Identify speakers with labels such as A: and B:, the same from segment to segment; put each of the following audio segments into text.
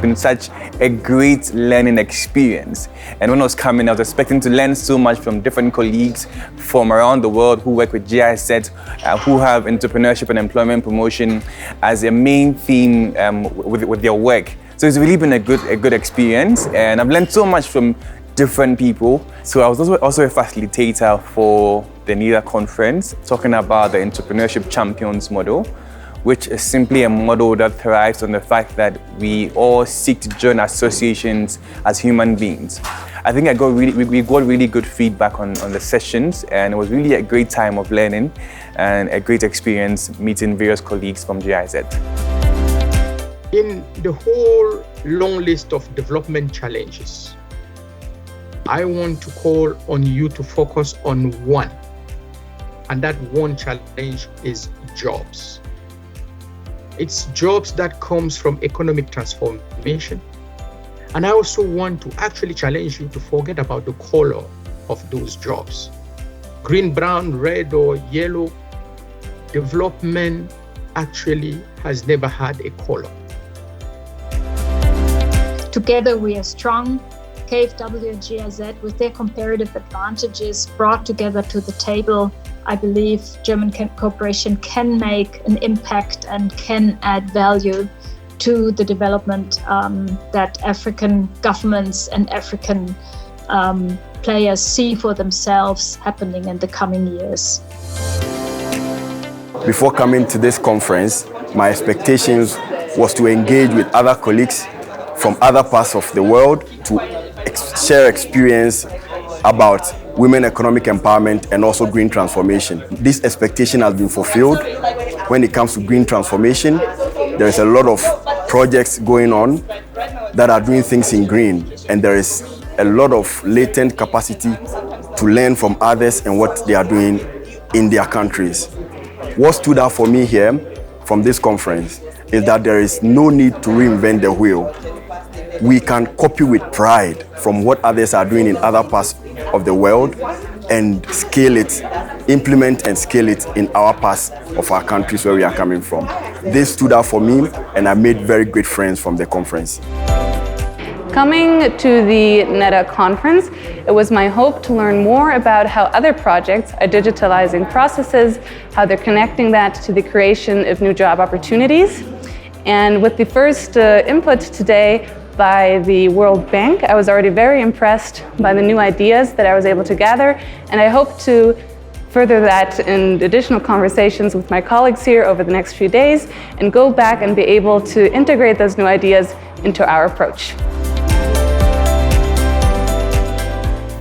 A: been such a great learning experience. And when I was coming, I was expecting to learn so much from different colleagues from around the world who work with GIZ, who have entrepreneurship and employment promotion as a main theme with their work. So it's really been a good experience, and I've learned so much from different people. So I was also a facilitator for the GIZ Conference, talking about the Entrepreneurship Champions model, which is simply a model that thrives on the fact that we all seek to join associations as human beings. I think we got really good feedback on the sessions, and it was really a great time of learning and a great experience meeting various colleagues from GIZ.
B: In the whole long list of development challenges, I want to call on you to focus on one, and that one challenge is jobs. It's jobs that comes from economic transformation. And I also want to actually challenge you to forget about the color of those jobs. Green, brown, red, or yellow, development actually has never had a color.
C: Together we are strong. KfW and GIZ, with their comparative advantages brought together to the table, I believe German cooperation can make an impact and can add value to the development that African governments and African players see for themselves happening in the coming years.
D: Before coming to this conference, my expectations was to engage with other colleagues from other parts of the world to share experience about women economic empowerment and also green transformation. This expectation has been fulfilled. When it comes to green transformation, there is a lot of projects going on that are doing things in green, and there is a lot of latent capacity to learn from others and what they are doing in their countries. What stood out for me here from this conference is that there is no need to reinvent the wheel. We can copy with pride from what others are doing in other parts of the world and scale it, implement and scale it in our parts of our countries where we are coming from. This stood out for me, and I made very great friends from the conference.
E: Coming to the GIZ Conference, it was my hope to learn more about how other projects are digitalizing processes, how they're connecting that to the creation of new job opportunities. And with the first input today by the World Bank, I was already very impressed by the new ideas that I was able to gather, and I hope to further that in additional conversations with my colleagues here over the next few days and go back and be able to integrate those new ideas into our approach.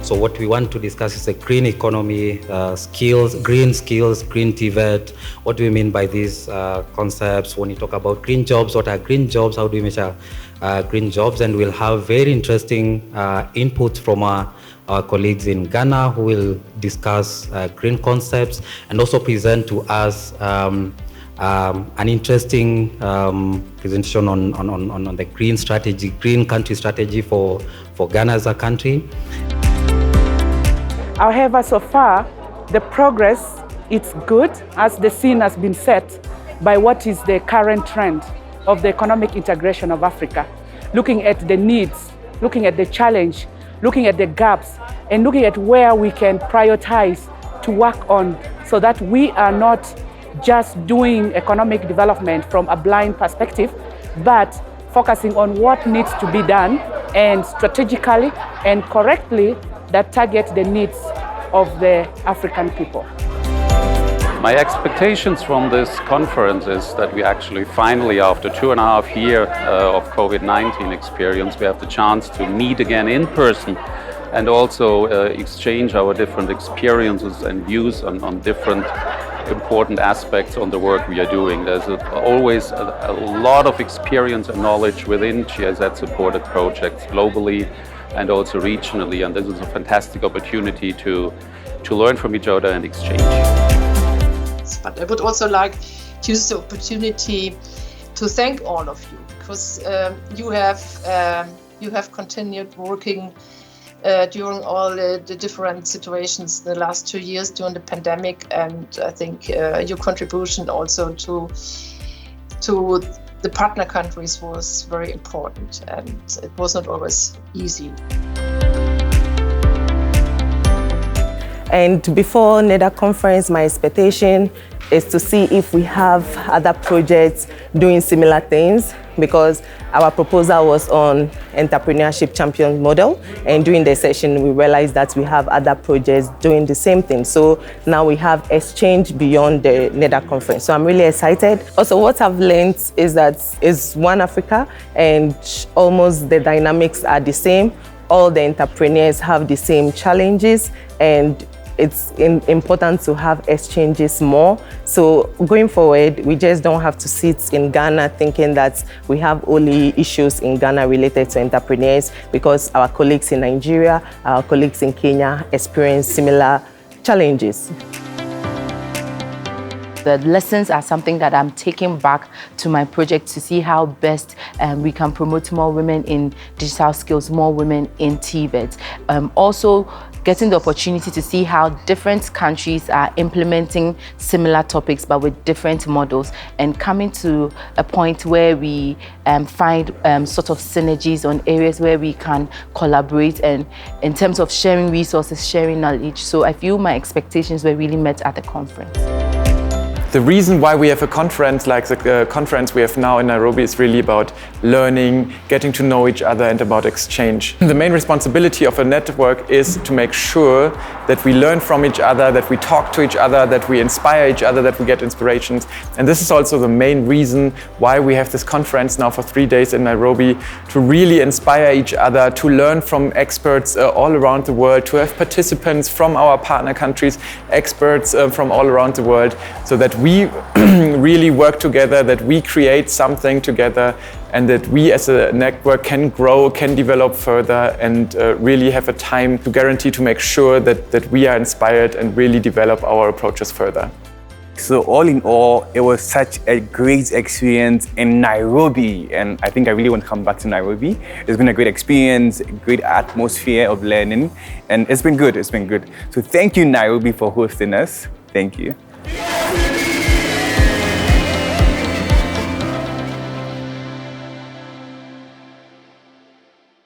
F: So what we want to discuss is the green economy, skills, green TVET. What do we mean by these concepts? When you talk about green jobs, what are green jobs? How do we measure green jobs? And we'll have very interesting input from our colleagues in Ghana who will discuss green concepts and also present to us an interesting presentation on the green strategy, green country strategy for Ghana as a country.
G: However, so far, the progress, it's good as the scene has been set by what is the current trend of the economic integration of Africa, looking at the needs, looking at the challenge, looking at the gaps, and looking at where we can prioritize to work on so that we are not just doing economic development from a blind perspective, but focusing on what needs to be done and strategically and correctly that target the needs of the African people.
H: My expectations from this conference is that we actually finally, after 2.5 years of COVID-19 experience, we have the chance to meet again in person and also exchange our different experiences and views on different important aspects on the work we are doing. There's always a lot of experience and knowledge within GIZ-supported projects globally and also regionally, and this is a fantastic opportunity to learn from each other and exchange.
I: But I would also like to use the opportunity to thank all of you, because you have continued working during all the different situations the last 2 years during the pandemic, and I think your contribution also to the partner countries was very important, and it was not always easy.
J: And before NEDA conference, my expectation is to see if we have other projects doing similar things, because our proposal was on entrepreneurship champion model, and during the session we realized that we have other projects doing the same thing. So now we have exchange beyond the NEDA conference. So I'm really excited. Also, what I've learned is that it's one Africa and almost the dynamics are the same. All the entrepreneurs have the same challenges, and it's important to have exchanges more. So going forward, we just don't have to sit in Ghana thinking that we have only issues in Ghana related to entrepreneurs, because our colleagues in Nigeria, our colleagues in Kenya experience similar challenges.
K: The lessons are something that I'm taking back to my project to see how best we can promote more women in digital skills, more women in TVET. Also, getting the opportunity to see how different countries are implementing similar topics but with different models, and coming to a point where we find sort of synergies on areas where we can collaborate, and in terms of sharing resources, sharing knowledge. So I feel my expectations were really met at the conference.
L: The reason why we have a conference like the conference we have now in Nairobi is really about learning, getting to know each other, and about exchange. The main responsibility of a network is to make sure that we learn from each other, that we talk to each other, that we inspire each other, that we get inspirations. And this is also the main reason why we have this conference now for 3 days in Nairobi, to really inspire each other, to learn from experts all around the world, to have participants from our partner countries, experts from all around the world, so that we really work together, that we create something together, and that we as a network can grow, can develop further, and really have a time to guarantee to make sure that we are inspired and really develop our approaches further.
A: So all in all, it was such a great experience in Nairobi, and I think I really want to come back to Nairobi. It's been a great experience, great atmosphere of learning, and it's been good, it's been good. So thank you, Nairobi, for hosting us. Thank you.